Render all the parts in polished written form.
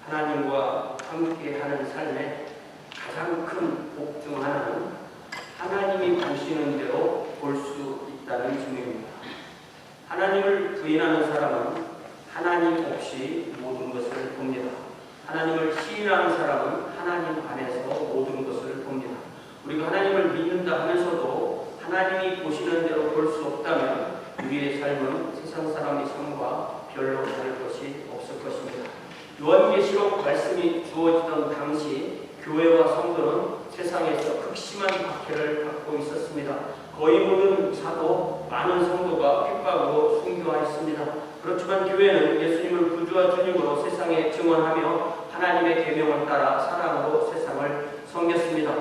하나님과 함께하는 삶의 가장 큰 복 중 하나는 하나님이 보시는 대로 볼 수 있다는 점입니다. 하나님을 부인하는 사람은 하나님 없이 모든 것을 봅니다. 하나님을 시인하는 사람은 하나님 안에서 모든 것을 봅니다. 우리가 하나님을 믿는다 하면서도 하나님이 보시는 대로 볼 수 없다면 우리의 삶은 세상 사람의 삶과 별로 다를 것이 없을 것입니다. 요한계시록 말씀이 주어지던 당시 교회와 성도는 세상에서 극심한 박해를 받고 있었습니다. 거의 모든 사도, 많은 성도가 핍박으로 순교하였습니다. 그렇지만 교회는 예수님을 구주와 주님으로 세상에 증언하며 하나님의 계명을 따라 사랑으로 세상을 섬겼습니다.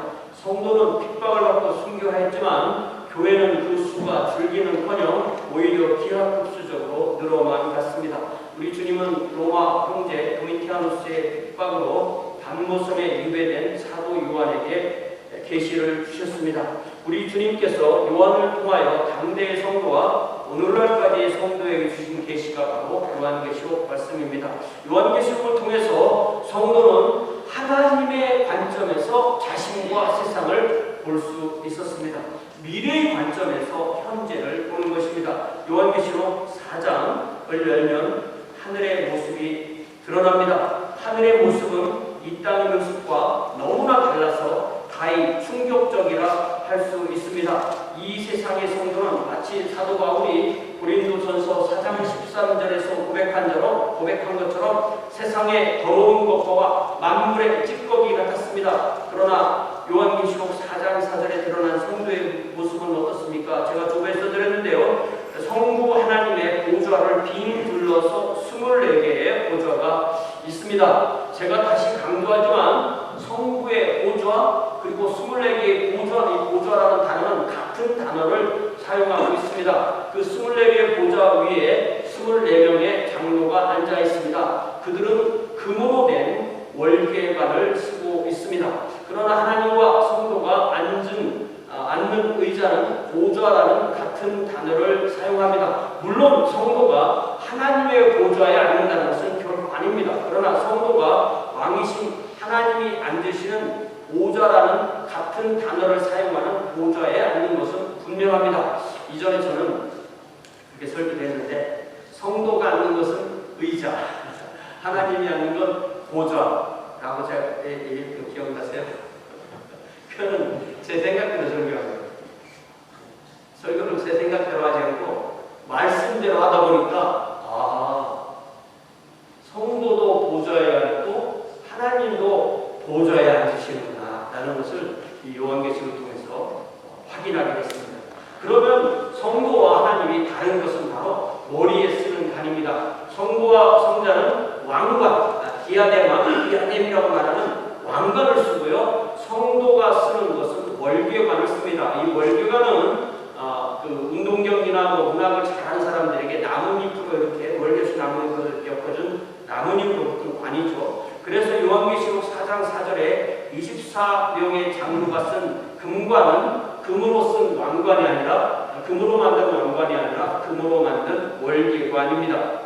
성도는 핍박을 받고 순교하였지만 교회는 그 수가 줄기는커녕 오히려 기하급수적으로 늘어만 갔습니다. 우리 주님은 로마 형제 도미티아누스의 핍박으로 담모섬에 유배된 사도 요한에게 계시를 주셨습니다. 우리 주님께서 요한을 통하여 당대의 성도와 오늘날까지의 성도에게 주신 계시가 바로 요한계시록 말씀입니다. 요한계시록을 통해서 성도는 하나님의 관점에서 자신과 세상을 볼 수 있었습니다. 미래의 관점에서 현재를 보는 것입니다. 요한계시록 4장을 열면 하늘의 모습이 드러납니다. 하늘의 모습은 이 땅의 모습과 너무나 달라서 가히 충격적이라 할 수 있습니다. 이 세상의 성도는 마치 사도 바울이 고린도전서 4장 13절에서 고백한 것처럼 세상의 더러운 것과 만물의 찌꺼기 같았습니다. 그러나 요한계시록 4장 4절에 드러난 성도의 모습은 어떻습니까? 제가 조배에서 드렸는데요. 성부 하나님의 보좌를 빙 둘러서 24개의 보좌가 있습니다. 제가 다시 강조하지만 성부의 보좌 그리고 24개의 보좌, 이 보좌라는 단어는 같은 단어를 사용하고 있습니다. 그 24개의 보좌 위에 24명의 장로가 앉아 있습니다. 그들은 금으로 된 월계관을 쓰고 있습니다. 그러나 하나님과 성도가 앉는 의자는 보좌라는 같은 단어를 사용합니다. 물론 성도가 하나님의 보좌에 앉는다는 것은 결코 아닙니다. 그러나 성도가 왕이신 하나님이 앉으시는 보좌라는 같은 단어를 사용하는 보좌에 앉는 것은 분명합니다. 이전에 저는 그렇게 설교를 했는데 성도가 앉는 것은 의자, 하나님이 앉는 건 보좌라고 제가 얘기했던 기억나세요? 그거는 제 생각대로 설교합니다. 설교를 제 생각대로 하지 않고 말씀대로 하다 보니까 성도도 보좌에 앉고 하나님도 보좌에 앉으시는구나 라는 것을 이 요한계시록을 통해서 확인하게 됐습니다. 그러면 성도와 하나님이 다른 것은 바로 머리에 쓰는 관입니다. 성도와 성자는 왕관, 디아뎀이라고 말하는 왕관을 쓰고요. 성도가 쓰는 것은 월계관을 씁니다. 이 월계관은 운동 경기나 문학을 잘하는 사람들에게 나뭇잎으로 이렇게 월계수 나뭇잎을 엮어준 나뭇잎으로 붙은 관이죠. 그래서 요한계시록 4장 4절에 24명의 장로가 쓴 금관은 금으로 쓴 왕관이 아니라 금으로 만든 왕관이 아니라 금으로 만든 월계관입니다.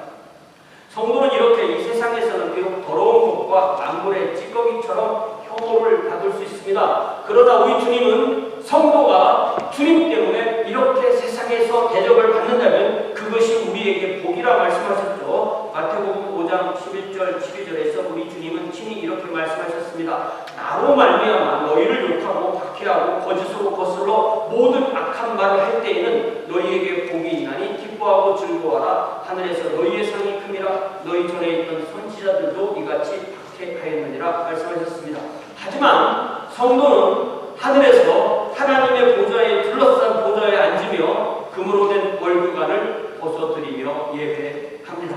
성도는 이렇게 이 세상에서는 비록 더러운 것과 만물의 찌꺼기처럼 혐오를 받을 수 있습니다. 그러나 우리 주님은 성도가 주님 때문에 이렇게 세상에서 대접을 받는다면 그것이 우리에게 복이라 말씀하셨죠. 마태복음 5장 11절 12절에서 우리 주님은 친히 이렇게 말씀하셨습니다. 나로 말미암아 너희를 욕하고 박해하고 거짓으로 거슬러 모든 악한 말을 할 때에는 너희에게 복이 있나니 기뻐하고 즐거워하라. 하늘에서 너희의 상이 큼이라. 너희 전에 있던 선지자들도 이같이 박해하였느니라 말씀하셨습니다. 하지만 성도는 하늘에서 하나님의 보좌에 둘러싼 보좌에 앉으며 금으로 된 월계관을 벗어드리며 예배합니다.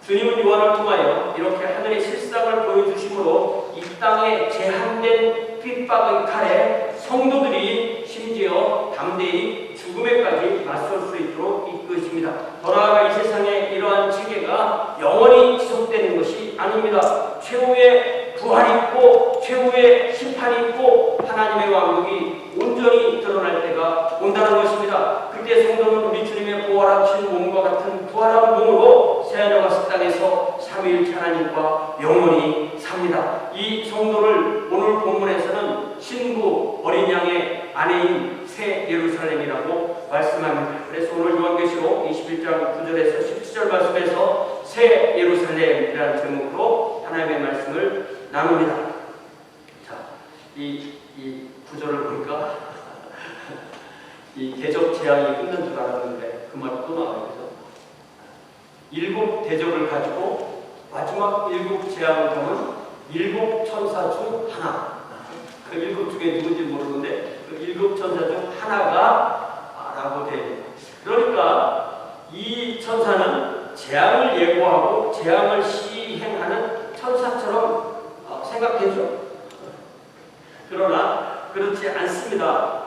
주님은 요한을 통하여 이렇게 하늘의 실상을 보여주심으로 이 땅에 제한된 핍박의 칼에 성도들이 심지어 담대히 죽음에까지 맞설 수 있도록 이끄십니다. 더 나아가 이 세상에 이러한 체계가 영원히 지속되는 것이 아닙니다. 최후의 부활이 있고 최후의 심판이 있고 하나님의 왕국이 온전히 드러날 때가 온다는 것입니다. 그때 성도는 우리 주님의 부활하신 몸과 같은 부활한 몸으로 새하늘과 새 땅에서 삼위일체 하나님과 영원히 삽니다. 이 성도를 오늘 본문에서는 신부 어린 양의 아내인 새 예루살렘이라고 말씀합니다. 그래서 오늘 요한계시록 21장 9절에서 17절 말씀에서 새 예루살렘이라는 제목으로 하나님의 말씀을 나눕니다. 자, 이 구절을 보니까 이 대적 재앙이 끝난 줄 알았는데 그 말이 또 나와요. 그래서 7 대적을 가지고 마지막 7 재앙을 보면 7 천사 중 하나. 그 7 중에 누군지 모르는데 그 7 천사 중 하나가 라고 되어 있습니다. 그러니까 이 천사는 재앙을 예고하고 재앙을 시행하는 천사처럼 생각되죠. 그러나 그렇지 않습니다.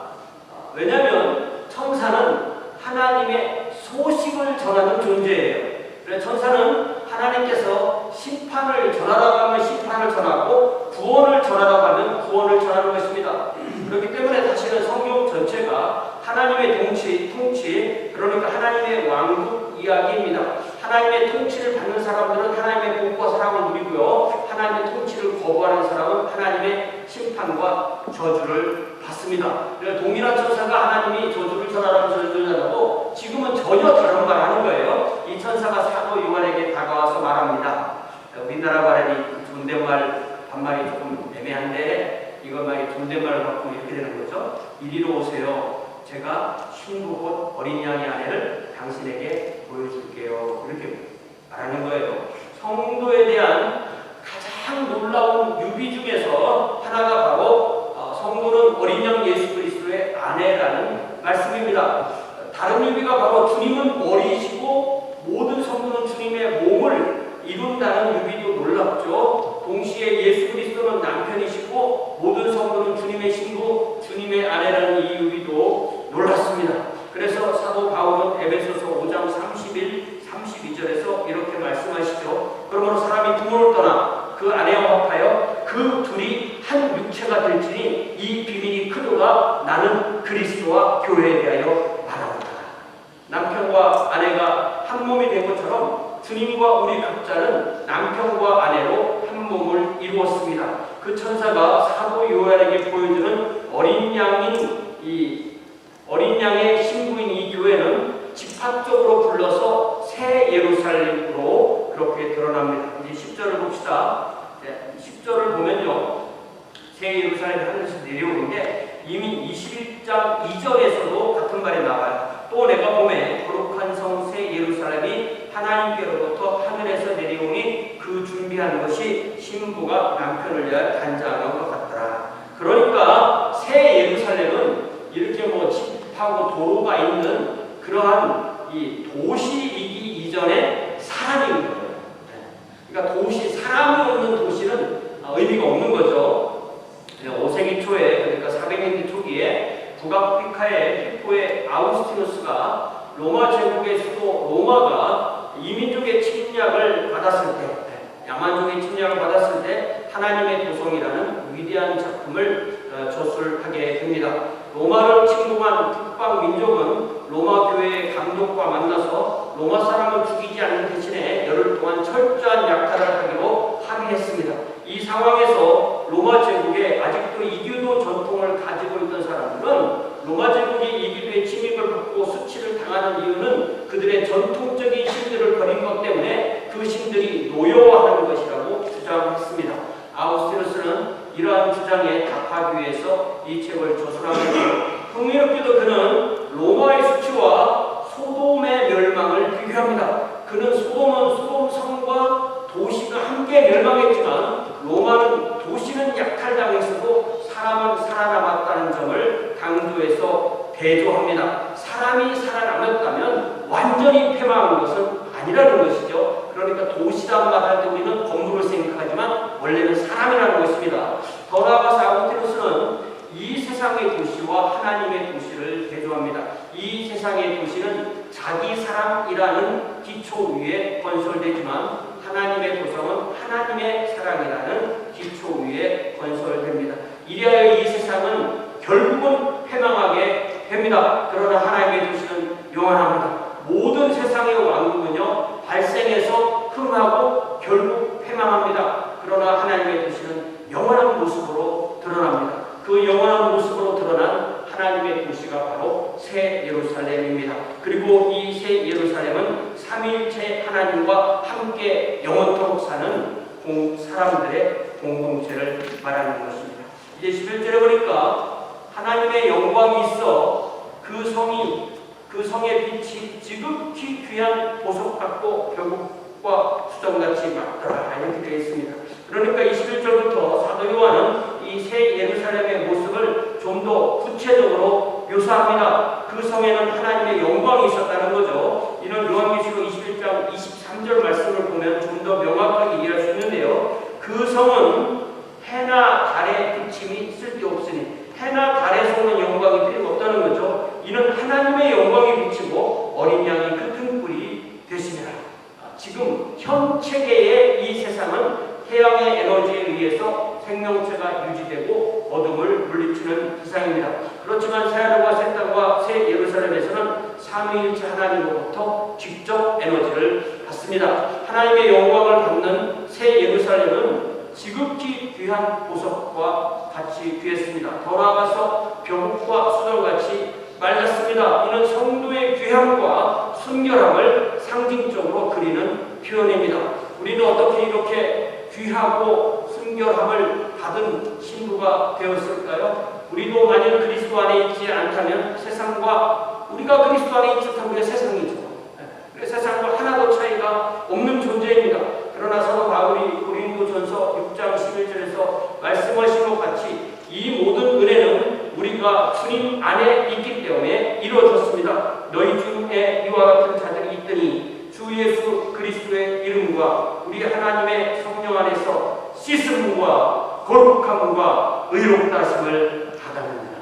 왜냐하면 천사는 하나님의 소식을 전하는 존재예요. 그래서 천사는 하나님께서 심판을 전하라고 하면 심판을 전하고 구원을 전하라고 하면 구원을 전하는 것입니다. 그렇기 때문에 사실은 성경 전체가 하나님의 통치, 그러니까 하나님의 왕국 이야기입니다. 하나님의 통치를 받는 사람들은 하나님의 복과 사랑을 누리고요. 하나님의 통치를 거부하는 사람은 하나님의 심판과 저주를 받습니다. 동일한 천사가 하나님이 저주를 전하라고 저주를 전하고 지금은 전혀 다른 말 하는 거예요. 이 천사가 사도 요한에게 다가와서 말합니다. 우리나라 말이 존댓말 반말이 조금 애매한데 이것만이 존댓말을 바꾸면 이렇게 되는 거죠. 이리로 오세요. 제가 신부 곧 어린 양의 아내를 당신에게 보여줄게요. 이렇게 말하는 거예요. 성도에 대한 가장 놀라운 유비 중에서 하나가 바로 성도는 어린 양 예수 그리스도의 아내라는 말씀입니다. 다른 유비가 바로 주님은 머리이시고 모든 성도는 주님의 몸을 이룬다는 유비도 놀랍죠. 동시에 예수 그리스도는 남편이시고 모든 성도는 주님의 신부, 주님의 아내라는 이 유비도 놀랐습니다. 그래서 사도 바울은 에베소서 5장 31, 32절에서 이렇게 말씀하시죠. 그러므로 사람이 부모를 떠나 그 아내와 합하여 그 둘이 한 육체가 될지니 이 비밀이 크도다. 나는 그리스도와 교회에 대하여 말합니다. 남편과 아내가 한 몸이 된 것처럼 주님과 우리 각자는 남편과 아내로 한 몸을 이루었습니다. 그 천사가 사도 요한에게 보여주는 어린 양의 신부인 이 교회는 집합적으로 불러서 새 예루살렘으로 그렇게 드러납니다. 이제 10절을 봅시다. 10절을 보면요, 새 예루살렘 하늘에서 내려오는 게 이미 21장 2절에서도 같은 말이 나와요. 또 내가 보매 거룩한 성 새 예루살렘이 하나님께로부터 하늘에서 내려오니 그 준비한 것이 신부가 남편을 위하여 단장한 것 같더라. 그러니까 새 예루살렘은 이렇게 뭐 집하고 도로가 있는 그러한 이 도시이기 이전에 사람인 거예요. 그러니까 사람이 없는 도시는 의미가 없는 거죠. 5세기 초에, 그러니까 400년대 초기에 북아프리카의 히포의 아우구스티누스가 로마 제국의 수도 로마가 이민족의 침략을 받았을 때, 야만족의 침략을 받았을 때 하나님의 도성이라는 위대한 작품을 조술하게 됩니다. 로마를 침공한 북방 민족은 로마 교회의 감독과 만나서 로마 사람을 죽이지 않는 대신에 열흘 동안 철저한 약탈을 하기로 합의했습니다. 이 상황에서 로마 제국에 아직도 이교도 전통을 가지고 있던 사람들은 로마 제국이 이교도의 침입을 받고 수치를 당하는 이유는 그들의 전통적인 신들을 버린 것 때문에 그 신들이 노여워하는 것이라고 주장했습니다. 아우구스티누스는 이러한 주장에 답하기 위해서 이 책을 조술하면서 흥미롭게도 그는 로마의 수치와 소돔의 멸망을 비교합니다. 그는 소돔은 성과 도시가 함께 멸망했지만 로마는 도시는 약탈당했어도 사람은 살아남았다는 점을 강조해서 대조합니다. 사람이 살아남았다면 완전히 패망한 것은 아니라는 것이죠. 그러니까 도시란 말 할 때 우리는 건물을 생각하지만 원래는 사람이라는 것입니다. 더 나아가서 아우구스티누스는 이 세상의 도시와 하나님의 도시를 대조합니다. 이 세상의 도시는 자기 사랑이라는 기초 위에 건설되지만 하나님의 도성은 하나님의 사랑이라는 기초 위에 건설됩니다. 이리하여 이 세상은 결국은 패망하게 됩니다. 그러나 하나님의 도시는 영원합니다. 모든 세상의 왕국은요 발생해서 흥하고 결국 패망합니다. 그러나 하나님의 도시는 영원한 모습으로 드러납니다. 그 영원한 모습으로 드러난 하나님의 도시가 바로 새 예루살렘입니다. 그리고 이 새 예루살렘은 삼위일체 하나님과 함께 영원토록 사는 사람들의 공동체를 말하는 것입니다. 이제 11절에 보니까 하나님의 영광이 있어 그 성의 빛이 지극히 귀한 보석 같고 벽과 수정같이 막더라 이렇게 되어 있습니다. 그러니까 21절부터 사도 요한은 이 새 예루살렘의 모습을 좀 더 구체적으로 묘사합니다. 그 성에는 하나님의 영광이 있었다는 거죠. 이런 요한계시록 21장 23절 말씀을 보면 좀 더 명확하게 이해할 수 있는데요. 그 성은 해나 달의 비침이 쓸데없으니, 해나 달에 쏘는 영광이 필요 없다는 거죠. 이는 하나님의 영광이 비치고 어린 양이 그 등불이 되시니라. 지금 현 체계의 이 세상은 태양의 에너지에 의해서 생명체가 유지되고 어둠을 물리치는 세상입니다. 그렇지만 새하늘과 새 땅과 새 예루살렘에서는 삼위일체 하나님으로부터 직접 에너지를 받습니다. 하나님의 영광을 받는 새 예루살렘은 지극히 귀한 보석과 같이 귀했습니다. 더 나아가서 벽과 수정같이 맑았습니다. 이는 성도의 귀함과 순결함을 상징적으로 그리는 표현입니다. 우리는 어떻게 이렇게 귀하고 순결함을 받은 신부가 되었을까요? 우리도 만일 그리스도 안에 있지 않다면 세상과, 우리가 그리스도 안에 있지 않다면 우리가 세상이죠. 세상과 하나도 차이가 없는 존재입니다. 그러나 사도 바울이 고린도전서 6장 11절에서 말씀하신 것 같이 이 모든 은혜는 우리가 주님 안에 있기 때문에 이루어졌습니다. 너희 중에 이와 같은 자들이 있더니 주 예수 그리스도의 이름과 우리 하나님의 성령 안에서 씻음과 거룩함과 의롭다 하심을 받았느니라.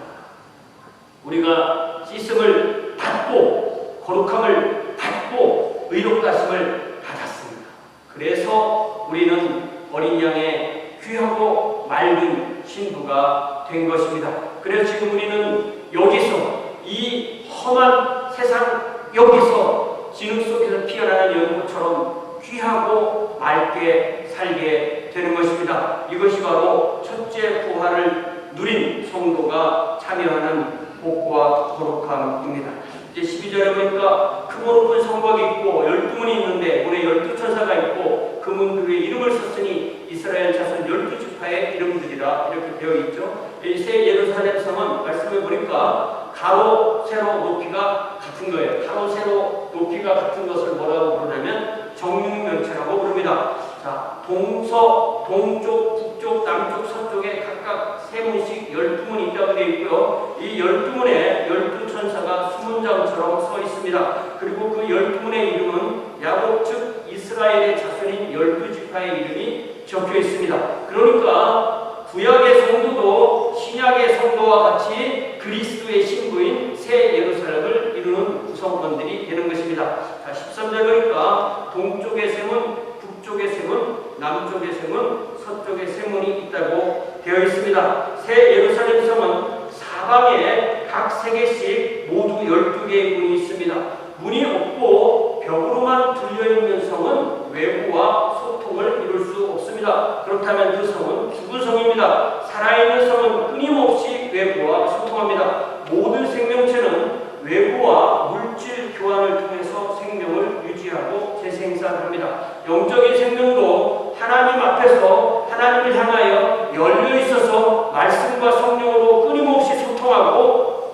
우리가 씻음을 받고 거룩함을 받고 의롭다 하심을 받았습니다. 그래서 우리는 어린 양의 귀하고 맑은 신부가 된 것입니다. 그래서 지금 우리는 여기서 이 험한 세상 여기서 진흙 속에서 피어나는 연못처럼 귀하고 맑게 살게 되는 것입니다. 이것이 바로 첫째 부활을 누린 성도가 참여하는 복과 거룩함입니다. 이제 12절에 보니까 크고 높은 성곽이 있고 12문이 있는데 문에 12천사가 있고 그 문 위에 이름을 썼으니 이스라엘 자손 12지파의 이름들이라 이렇게 되어 있죠. 이 새 예루살렘 성은 말씀해 보니까 가로 세로 높이가 같은 거예요. 가로 세로 높이가 같은 것을 뭐라고 부르냐면 정육면체라고 부릅니다. 자, 동쪽, 북쪽, 남쪽, 서쪽에 각각 세 문씩 12문이 있다고 되어 있고요. 이 12문에 12천사가 수문장처럼 서 있습니다. 그리고 그 12문의 이름은 야곱 즉 이스라엘의 자손인 12지파의 이름이 적혀 있습니다. 그러니까 구약의 성도도 신약의 성도와 같이 그리스도의 신부인 새 예루살렘을 이루는 구성원들이 되는 것입니다. 자, 13절 보니까 동쪽의 세문, 북쪽의 세문, 남쪽의 세문, 서쪽의 세문이 있다고 되어 있습니다. 새 예루살렘 성은 사방에 각 3개씩 모두 12개의 문이 있습니다. 문이 없고 벽으로만 둘려있는 성은 외부와 소통을 이룰 수 없습니다. 그렇다면 그 성은 죽은 성입니다. 살아있는 성은 끊임없이 외부와 소통합니다. 모든 생명체는 외부와 물질 교환을 통해서 생명을 유지하고 재생산합니다. 영적인 생명도 하나님 앞에서 하나님을 향하여 열려 있어서 말씀과 성령으로 끊임없이 소통하고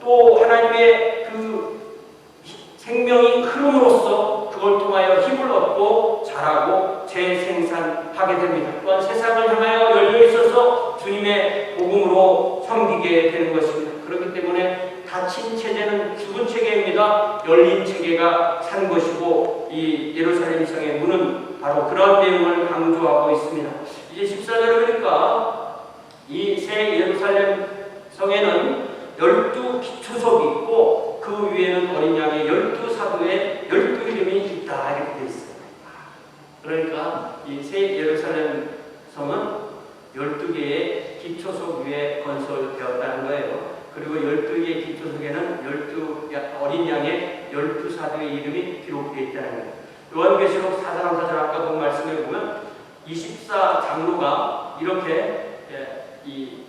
또 하나님의 그 생명이 흐름으로써 그걸 통하여 힘을 얻고 자라고 재생산하게 됩니다. 또한 세상을 향하여 열려 있어서 주님의 복음으로 섬기게 되는 것입니다. 그렇기 때문에 닫힌 체제는 죽은 체계입니다. 열린 체계가 산 것이고 이 예루살렘 성의 문은 바로 그런 내용을 강조하고 있습니다. 이제 14절에 보니까 이 새 예루살렘 성에는 12기초석이 있고 그 위에는 어린 양의 12사도의 12이름이 있다 이렇게 되어 있어요. 그러니까 이 새 예루살렘 성은 12개의 기초석 위에 건설되었다는 거예요. 그리고 12개의 기초석에는 어린 양의 12사도의 이름이 기록되어 있다는 거예요. 요한계시록 4장 4절 아까 본 말씀에 보면 24장로가 이렇게 이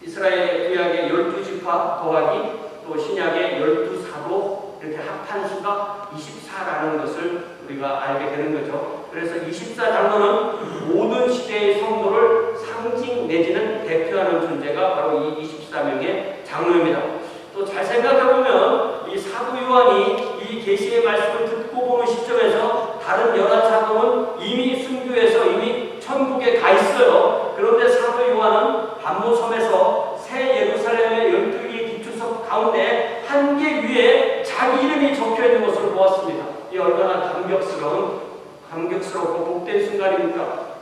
이스라엘 구약의 12지파 더하기 또 신약의 12사도 이렇게 합한 수가 24라는 것을 우리가 알게 되는 거죠. 그래서 24장로는 모든 시대의 성도를 상징 내지는 대표하는 존재가 바로 이 24명의 장로입니다. 또 잘 생각해보면 이 사도 요한이 이 계시의 말씀을 듣고 보는 시점에서 다른 11사도는 이미 순교해서 이미 천국에 가 있어요. 그런데 사도 요한은 반모섬에서 새 예루살렘의 12개의 기초석 가운데 한 개 위에 자기 이름이 적혀있는 것을 보았습니다. 이 얼마나 감격스럽고 복된 순간입니까?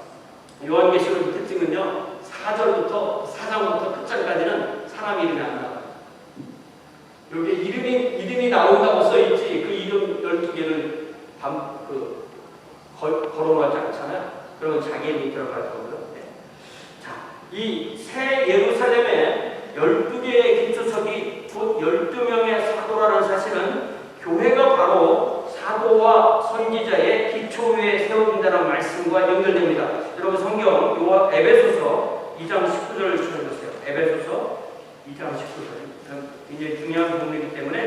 요한계시록 특징은요, 4절부터 4장부터 끝장까지는 사람 이름이 안 나와요. 여기 이름이 나온다고 써있지 그 이름 12개를 걸어놓지 않잖아요. 그러면 자기 이름이 들어갈 거고요. 네. 자, 이 새 예루살렘에 12개의 기초석이 곧 12명의 사도라는 사실은 교회가 바로 사도와 선지자의 기초 위에 세워진다는 말씀과 연결됩니다. 여러분 성경 에베소서 2장 19절을 찾아보세요. 에베소서 2장 19절. 굉장히 중요한 부분이기 때문에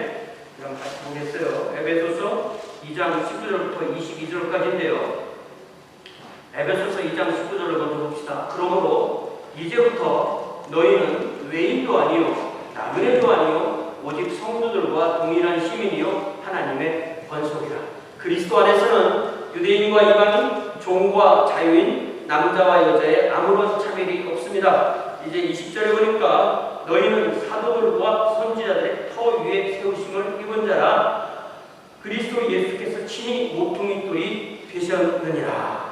그럼 같이 보겠어요. 에베소서 2장 19절부터 22절까지인데요. 에베소서 2장 19절을 먼저 봅시다. 그러므로 이제부터 너희는 외인도 아니요 나그네도 아니요 오직 성도들과 동일한 시민이요 하나님의 권속이라. 그리스도 안에서는 유대인과 이방인, 종과 자유인, 남자와 여자의 아무런 차별이 없습니다. 이제 20절에 보니까 너희는 사도들과 선지자들의 터 위에 세우심을 입은 자라. 그리스도 예수께서 친히 모퉁이 돌이 되셨느니라.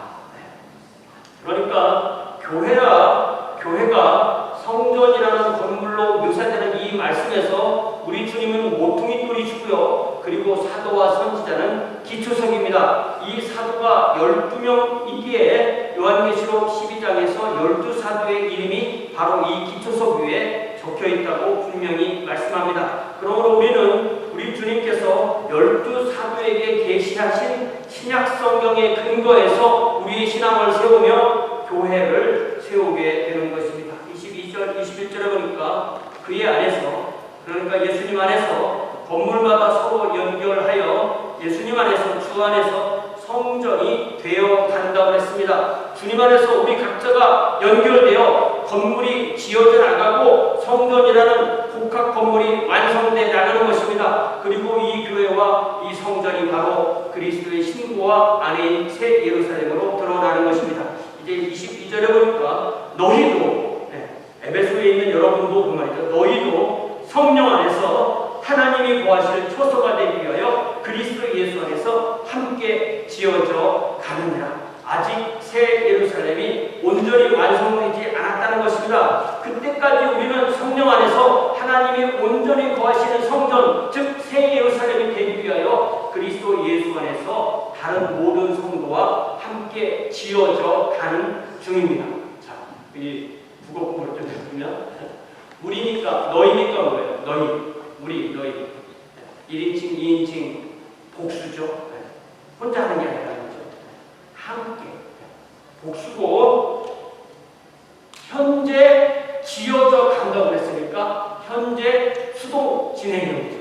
그러니까 교회가 성전이라는 건물로 묘사되는 이 말씀에서 우리 주님은 모퉁이 돌이시고요. 그리고 사도와 선지자는 기초석입니다. 이 사도가 12명이기에 요한계시록 12장에서 12사도의 이름이 바로 이 기초석 위에 적혀있다고 분명히 말씀합니다. 그러므로 우리는 우리 주님께서 12사도에게 계시하신 신약성경의 근거에서 우리의 신앙을 세우며 교회를 세우게 되는 것입니다. 22절, 21절에 보니까 그의 안에서, 그러니까 예수님 안에서 건물마다 서로 연결하여 예수님 안에서, 주 안에서 성전이 되어 간다고 했습니다. 주님 안에서 우리 각자가 연결되어 건물이 지어져 나가고 성전이라는 복합 건물이 완성되어 나가는 것입니다. 그리고 이 교회와 이 성전이 바로 그리스도의 신부와 아내인 새 예루살렘으로 드러나는 것입니다. 이제 22절에 보니까 너희도, 에베소에 있는 여러분도 그 말이죠. 너희도 성령 안에서 하나님이 거하실 초소가 되기 위하여 그리스도 예수 안에서 함께 지어져 가느니라. 아직 새 예루살렘이 온전히 완성되지 않았다는 것입니다. 그때까지 우리는 성령 안에서 하나님이 온전히 거하시는 성전, 즉 새 예루살렘이 되기 위하여 그리스도 예수 안에서 다른 모든 성도와 함께 지어져 가는 중입니다. 자, 이 국어 공부를 좀 해보면 우리니까, 너희니까 뭐예요? 너희. 1인칭, 2인칭 복수죠. 혼자 하는 게 아니라 함께. 복수고 현재 지어져 간다고 했으니까 현재 수동 진행형이죠.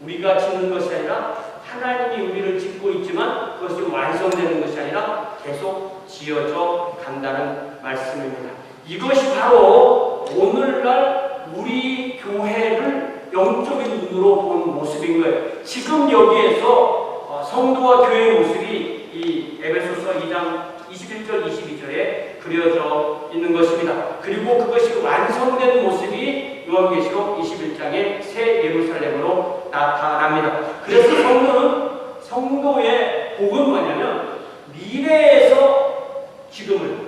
우리가 짓는 것이 아니라 하나님이 우리를 짓고 있지만 그것이 완성되는 것이 아니라 계속 지어져 간다는 말씀입니다. 이것이 바로 오늘날 우리 교회를 영적인 눈으로 본 모습인 거예요. 지금 여기에서 성도와 교회의 모습이 이 에베소서 2장 21절, 22절에 그려져 있는 것입니다. 그리고 그것이 완성된 모습이 요한계시록 21장의 새 예루살렘으로 나타납니다. 그래서 성도의 복은 뭐냐면 미래에서 지금을,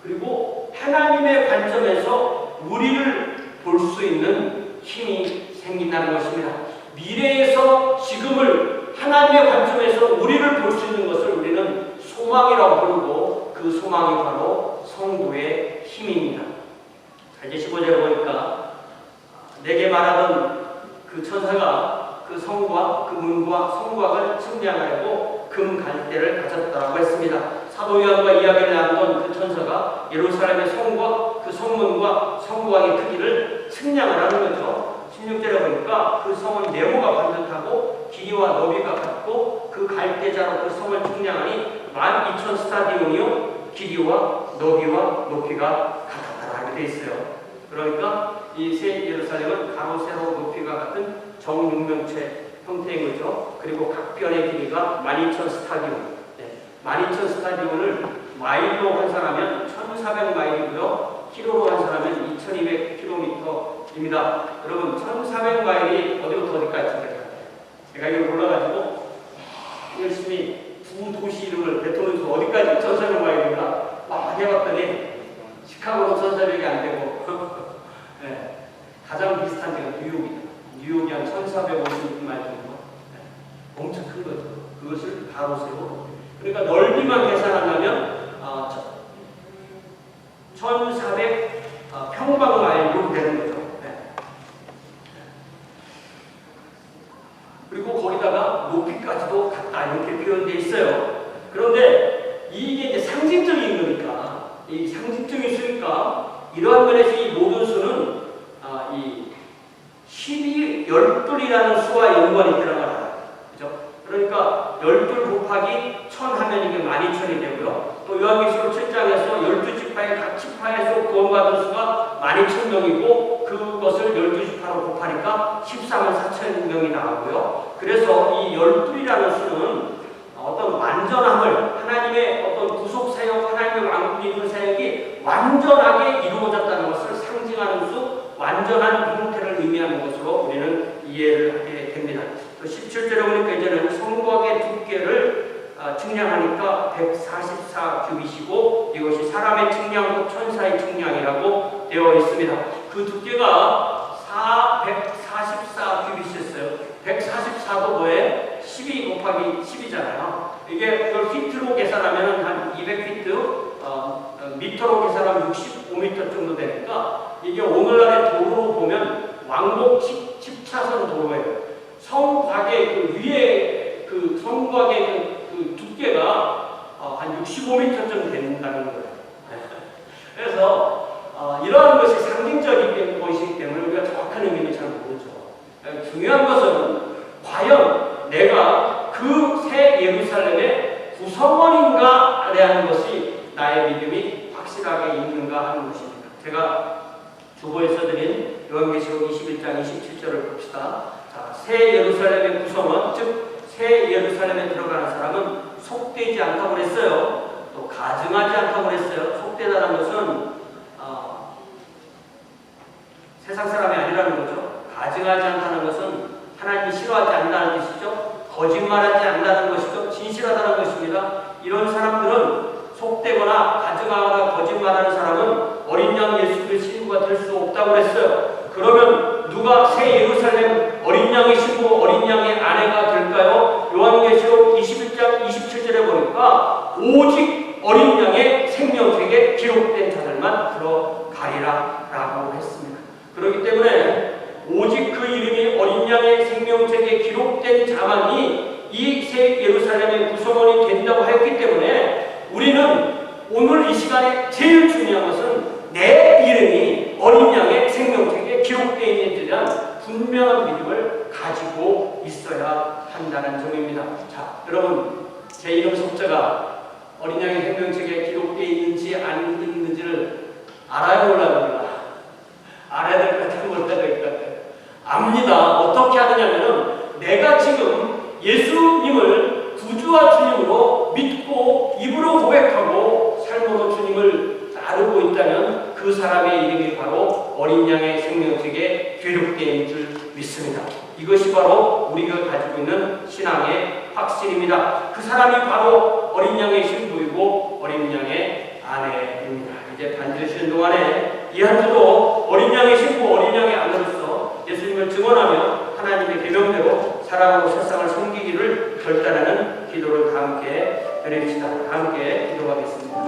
그리고 하나님의 관점에서 우리를 볼 수 있는 힘이 생긴다는 것입니다. 미래에서 지금을 하나님의 관점에서 우리를 볼 수 있는 것을 우리는 소망이라고 부르고 그 소망이 바로 성도의 힘입니다. 이제 15절에 보니까 내게 말하던 그 천사가 그 성과 그 문과 성곽을 측량하려고 금 갈대를 가졌다고 했습니다. 사도 요한과 이야기를 나누던 예루살렘의 성과 그 성문과 성곽의 크기를 측량을 하는 거죠. 16절에 보니까 그 성은 네모가 반듯하고 길이와 너비가 같고 그 갈대자로 그 성을 측량하니 12,000 스타디온이요 길이와 너비와 높이가 같았다 하게 돼 있어요. 그러니까 이 새 예루살렘은 가로 세로 높이가 같은 정육면체 형태인 거죠. 그리고 각 변의 길이가 12,000 스타디온. 12,000 스타디온을 마일로 환산하면 1,400마일이고요. 키로로 환산하면 2,200km입니다. 여러분 1,400마일이 어디부터 어디까지 될까요? 제가 이걸 몰라가지고 열심히 두 도시 이름을 뱉어놓은 어디까지 1,400마일입니다. 막 해봤더니 시카고로 1,400이 안 되고 네. 가장 비슷한 데가 뉴욕이다. 뉴욕이 한 1,450마일 정도. 네. 엄청 큰 거죠. 그것을 가로 세로. 그러니까 넓이만 계산한다면 1,400 평방마일로 되는 거죠. 네. 그리고 거기다가 높이까지도 같다 이렇게 표현되어 있어요. 그런데 이게 이제 상징적인 거니까, 이 상징적인 수니까 이러한 면에서 이 모든 수는 이 12이라는 수와 연관이 들어가요. 그죠? 그러니까 12 곱하기 1000 하면 이게 12,000이 되고요. 또 요한계시록 7장에서 12지파의 각 지파에서 구원받은 수가 12,000명이고 그것을 12지파로 곱하니까 144,000명이 나오고요. 그래서 이 12이라는 수는 어떤 완전함을, 하나님의 어떤 구속 사역, 하나님의 왕국이 이룬 사역이 완전하게 이루어졌다는 것을 상징하는 수, 완전한 형태를 의미하는 것으로 우리는 이해를 하게 됩니다. 또 17절에 보니까 이제는 성곽의 두께를 측량하니까 144규빗이고 이것이 사람의 측량과 천사의 측량이라고 되어 있습니다. 그 두께가 144규빗이었어요. 144도 뭐에 12 곱하기 10이잖아요. 이게 이걸 피트로 계산하면 한 200피트, 미터로 계산하면 65미터 정도 되니까 이게 오늘날의 도로로 보면 왕복 10차선 도로예요. 성곽의 그 위에 그 성곽의 그 두께가 한 65m쯤 된다는 거예요. 그래서 이러한 것이 상징적인 것이기 때문에 우리가 정확한 의미는 잘 모르죠. 중요한 것은 과연 내가 그 새 예루살렘의 구성원인가 라는 것이 나의 믿음이 확실하게 있는가 하는 것입니다. 제가 주보에서 드린 요한계시록 21장 27절을 봅시다. 자, 새 예루살렘의 구성원, 즉 새 예루살렘에 들어가는 사람은 속되지 않다고 그랬어요. 또 가증하지 않다고 그랬어요. 속되다는 것은 세상 사람이 아니라는 거죠. 가증하지 않다는 것은 하나님이 싫어하지 않는다는 뜻이죠. 거짓말하지 않는다는 것이죠. 진실하다는 것입니다. 이런 사람들은 속되거나 가증하거나 거짓말하는 사람은 어린 양 예수 그리스도의 신부가 될 수 없다고 그랬어요. 그러면 누가 새 예루살렘 어린 양의 신부, 어린 양의 아내가 될까요? 요한계시록 21장 27절에 보니까 오직 어린 양의 생명책에 기록된 자들만 들어가리라 라고 했습니다. 그렇기 때문에 오직 그 이름이 어린 양의 생명책에 기록된 자만이 이 새 예루살렘의 구성원이 된다고 했기 때문에 우리는 오늘 이 시간에 제일 중요한 것은 내 이름이 어린 양의 생명책에 기록되어 있는 데 대한 분명한 믿음을 가지고 있어야 한다는 점입니다. 자, 여러분, 제 이름 석자가 어린 양의 생명책에 기록되어 있는지 안 있는지를 알아야 몰라요. 알아야 될 것 같아요. 몰라야 될 것 같아요. 압니다. 어떻게 하느냐면은 내가 지금 예수님을 구주와 주님으로 믿고 입으로 고백하고 삶으로 주님을 따르고 있다면 그 사람의 이름이 바로 어린 양의 생명책에 기록되어 있는 줄 믿습니다. 이것이 바로 우리가 가지고 있는 신앙의 확신입니다. 그 사람이 바로 어린 양의 신부이고 어린 양의 아내입니다. 이제 반주 쉬는 동안에 이 한 주도 어린 양의 신부, 어린 양의 아내로서 예수님을 증언하며 하나님의 계명대로 사랑하고 세상을 섬기기를 결단하는 기도를 다 함께 드립시다. 함께 기도하겠습니다.